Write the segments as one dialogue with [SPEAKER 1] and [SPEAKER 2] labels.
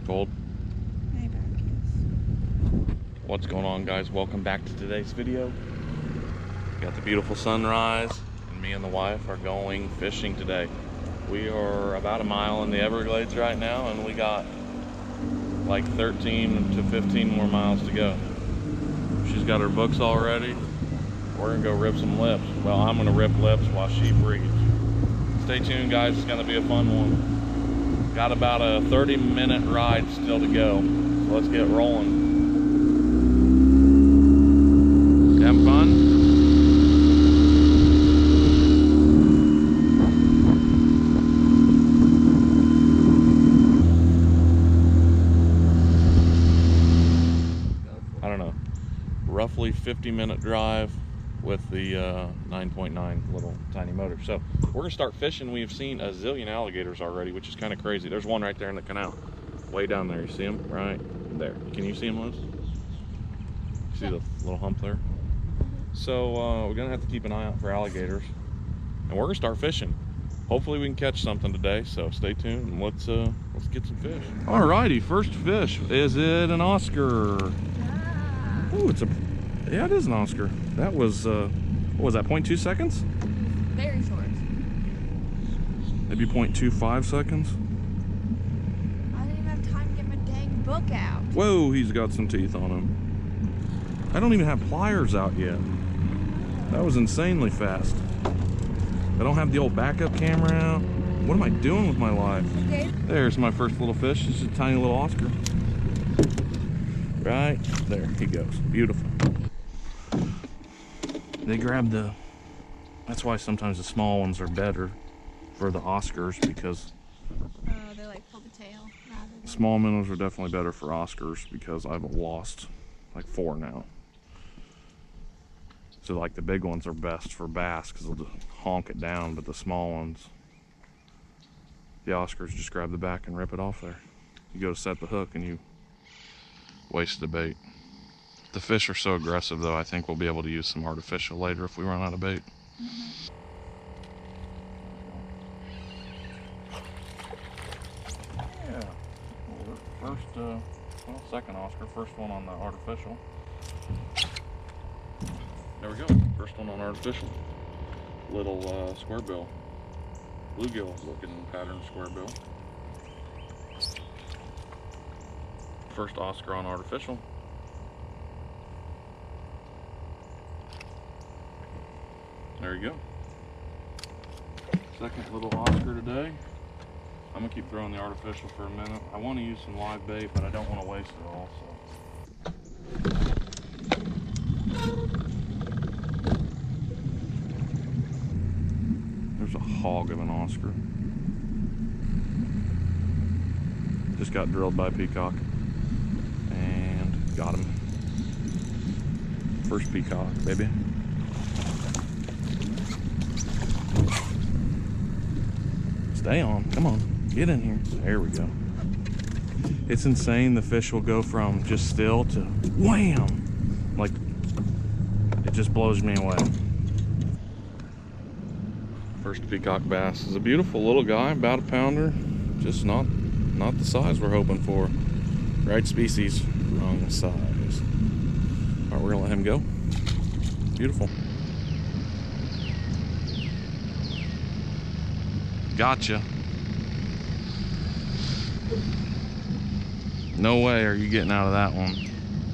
[SPEAKER 1] Cold?
[SPEAKER 2] My back is.
[SPEAKER 1] What's going on, guys? Welcome back to today's video. Got the beautiful sunrise, and me and the wife are going fishing today. We are about a mile in the Everglades right now, and we got like 13 to 15 more miles to go. She's got her books all ready. We're gonna go rip some lips. Well, I'm gonna rip lips while she breathes. Stay tuned, guys. It's gonna be a fun one. Got about a 30-minute ride still to go, so let's get rolling. You having fun? I don't know. Roughly 50-minute drive with the 9.9 little tiny motor. So we're gonna start fishing. We've seen a zillion alligators already, which is kind of crazy. There's one right there in the canal, way down there. You see him right there? Can you see him, Liz? See the little hump there? So we're gonna have to keep an eye out for alligators, and we're gonna start fishing. Hopefully we can catch something today, so stay tuned and let's get some fish. Alrighty, first fish. Is it an Oscar? Oh, yeah, it is an Oscar. That was, what was that, 0.2 seconds?
[SPEAKER 2] Very short.
[SPEAKER 1] Maybe 0.25 seconds?
[SPEAKER 2] I didn't even have time to get my dang book out.
[SPEAKER 1] Whoa, he's got some teeth on him. I don't even have pliers out yet. That was insanely fast. I don't have the old backup camera out. What am I doing with my life?
[SPEAKER 2] Okay.
[SPEAKER 1] There's my first little fish. This is a tiny little Oscar. Right there he goes. Beautiful. They grab the, that's why sometimes the small ones are better for the Oscars, because
[SPEAKER 2] They like pull the tail rather than...
[SPEAKER 1] small minnows are definitely better for Oscars, because I've lost like 4 now. So like the big ones are best for bass because they'll just honk it down, but the small ones, the Oscars, just grab the back and rip it off there. You go to set the hook and you waste the bait. The fish are so aggressive though, I think we'll be able to use some artificial later if we run out of bait. Yeah, first, second Oscar, first one on the artificial. There we go, first one on artificial. Little square bill, bluegill looking pattern square bill. First Oscar on artificial. There you go. Second little Oscar today. I'm gonna keep throwing the artificial for a minute. I want to use some live bait, but I don't want to waste it all. So. There's a hog of an Oscar. Just got drilled by Peacock. And got him. First Peacock, baby. Stay on, come on, get in here. There we go. It's insane, the fish will go from just still to wham! Like, it just blows me away. First Peacock bass is a beautiful little guy, about a pounder. Just not the size we're hoping for. Right species, wrong size. All right, we're gonna let him go. Beautiful. Gotcha. No way are you getting out of that one,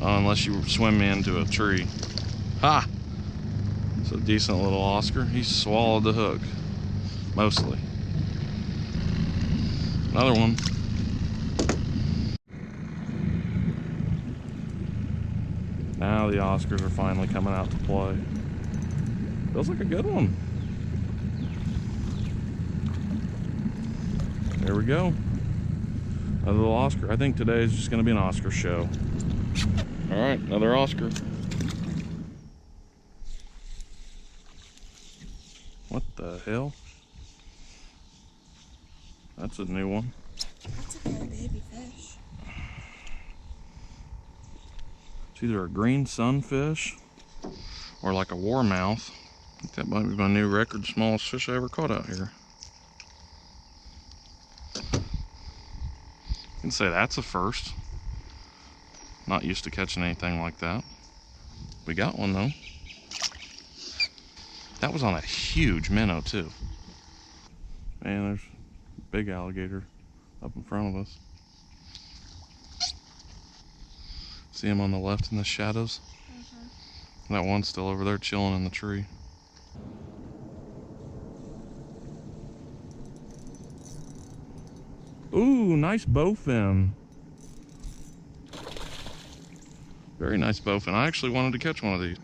[SPEAKER 1] unless you swim me into a tree. Ha! It's a decent little Oscar. He swallowed the hook, mostly. Another one. Now the Oscars are finally coming out to play. Feels like a good one. There we go. A little Oscar. I think today is just going to be an Oscar show. All right, another Oscar. What the hell? That's a new one.
[SPEAKER 2] That's a very baby fish.
[SPEAKER 1] It's either a green sunfish or like a warmouth. I think that might be my new record smallest fish I ever caught out here. can say that's a first. Not used to catching anything like that. We got one though. That was on a huge minnow too. Man, there's a big alligator up in front of us. See him on the left in the shadows? That one's still over there chilling in the tree. Ooh, nice bowfin. Very nice bowfin. I actually wanted to catch one of these.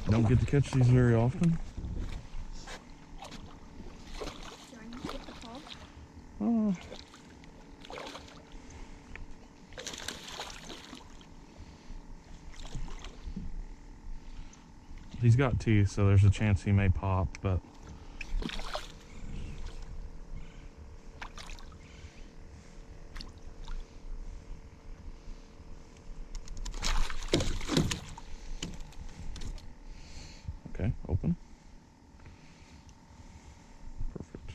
[SPEAKER 1] Don't get to catch these very often. Oh. He's got teeth, so there's a chance he may pop, but okay, open. Perfect.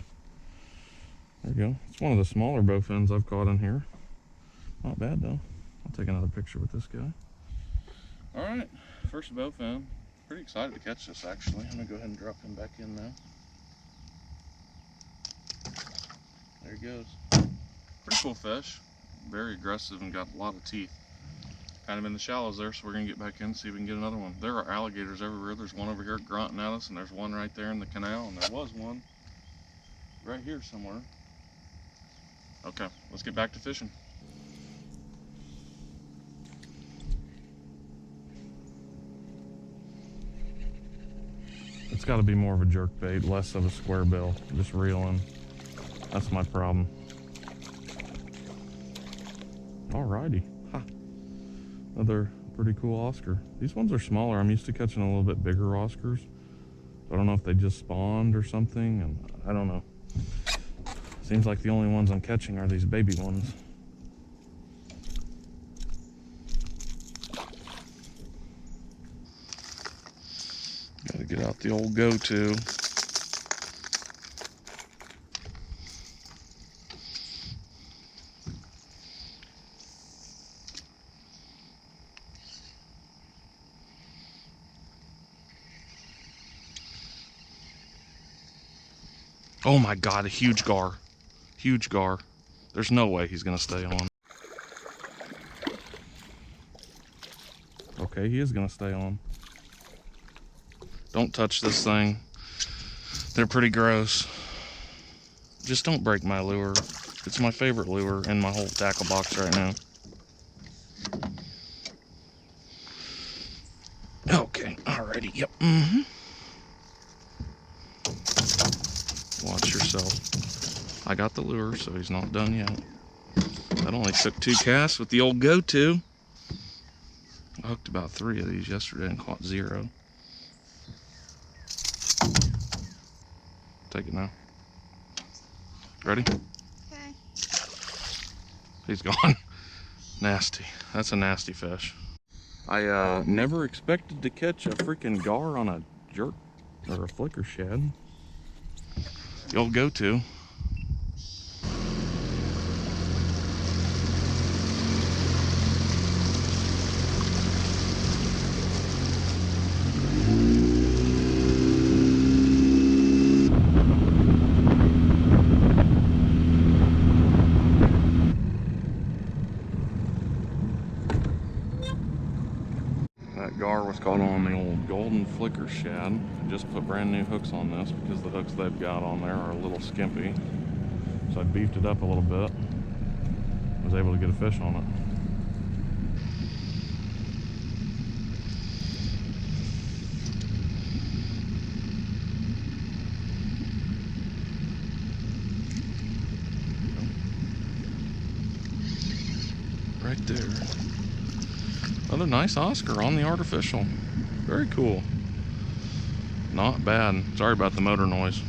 [SPEAKER 1] There you go. It's one of the smaller bowfins I've caught in here. Not bad though. I'll take another picture with this guy. All right, first bowfin. Pretty excited to catch this actually. I'm gonna go ahead and drop him back in now. There he goes. Pretty cool fish. Very aggressive and got a lot of teeth. Kind of in the shallows there, so we're gonna get back in and see if we can get another one. There are alligators everywhere. There's one over here grunting at us, and there's one right there in the canal, and there was one right here somewhere. Okay, let's get back to fishing. It's got to be more of a jerk bait, less of a square bill. Just reeling. That's my problem. Alrighty. Ha. Another pretty cool Oscar. These ones are smaller. I'm used to catching a little bit bigger Oscars. I don't know if they just spawned or something, and I don't know. Seems like the only ones I'm catching are these baby ones. Gotta get out the old go-to. Oh my God, a huge gar. Huge gar. There's no way he's gonna stay on. Okay, he is gonna stay on. Don't touch this thing. They're pretty gross. Just don't break my lure. It's my favorite lure in my whole tackle box right now. Okay, alrighty, yep. Watch yourself. I got the lure, so he's not done yet. That only took 2 casts with the old go-to. I hooked about 3 of these yesterday and caught 0. Take it now. Ready?
[SPEAKER 2] Okay.
[SPEAKER 1] He's gone. Nasty. That's a nasty fish. I never expected to catch a freaking gar on a jerk or a flicker shad. The old go-to. That gar was caught on the old golden flicker shad. I just put brand new hooks on this because the hooks they've got on there are a little skimpy. So I beefed it up a little bit. I was able to get a fish on it. Right there. Another nice Oscar on the artificial. Very cool. Not bad. Sorry about the motor noise.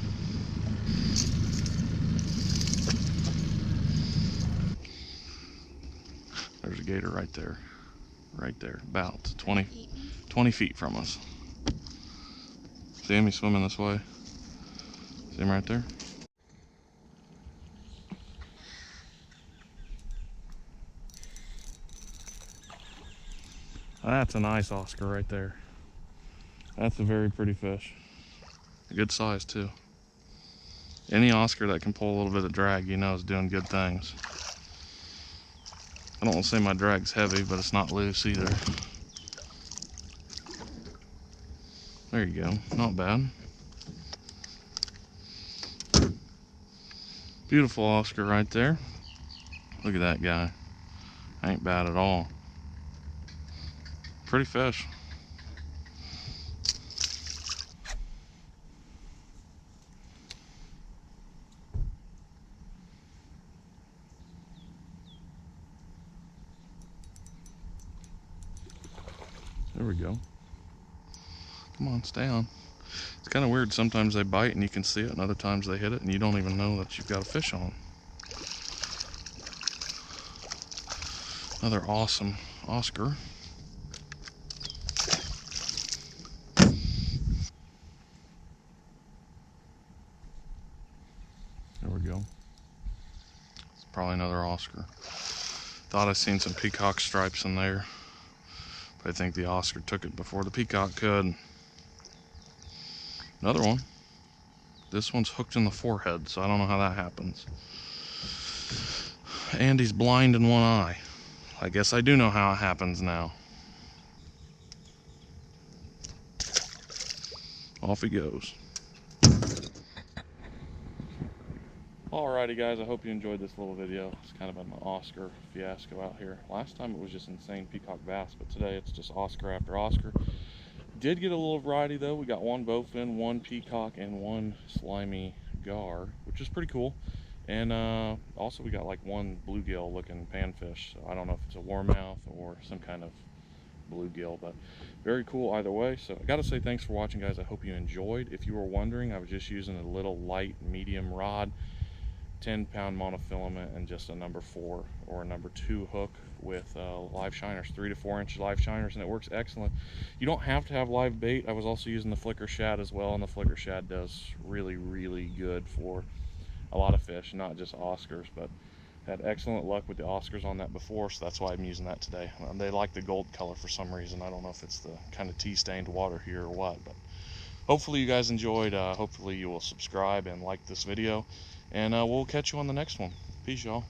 [SPEAKER 1] There's a gator right there. Right there. About 20 feet from us. See him? He's swimming this way. See him right there? That's a nice Oscar right there. That's a very pretty fish. A good size too. Any Oscar that can pull a little bit of drag, you know, is doing good things. I don't want to say my drag's heavy, but it's not loose either. There you go, not bad. Beautiful Oscar right there. Look at that guy. Ain't bad at all. Pretty fish. There we go. Come on, stay on. It's kind of weird. Sometimes they bite and you can see it, and other times they hit it and you don't even know that you've got a fish on. Another awesome Oscar. There we go. It's probably another Oscar. Thought I seen some peacock stripes in there, but I think the Oscar took it before the peacock could. Another one. This one's hooked in the forehead, so I don't know how that happens. And he's blind in one eye. I guess I do know how it happens now. Off he goes. Alrighty guys, I hope you enjoyed this little video. It's kind of an Oscar fiasco out here. Last time it was just insane peacock bass, but today it's just Oscar after Oscar. Did get a little variety though. We got one bowfin, one peacock, and one slimy gar, which is pretty cool. And also we got like one bluegill looking panfish. So I don't know if it's a warmouth or some kind of bluegill, but very cool either way. So I gotta say thanks for watching guys. I hope you enjoyed. If you were wondering, I was just using a little light medium rod, 10-pound monofilament, and just a number 4 or a number 2 hook with live shiners, 3 to 4 inch live shiners, and it works excellent. You don't have to have live bait. I was also using the flicker shad as well, and the flicker shad does really good for a lot of fish, not just Oscars, but had excellent luck with the Oscars on that before, so that's why I'm using that today. They like the gold color for some reason. I don't know if it's the kind of tea stained water here or what, but hopefully you guys enjoyed. Hopefully you will subscribe and like this video, and we'll catch you on the next one. Peace, y'all.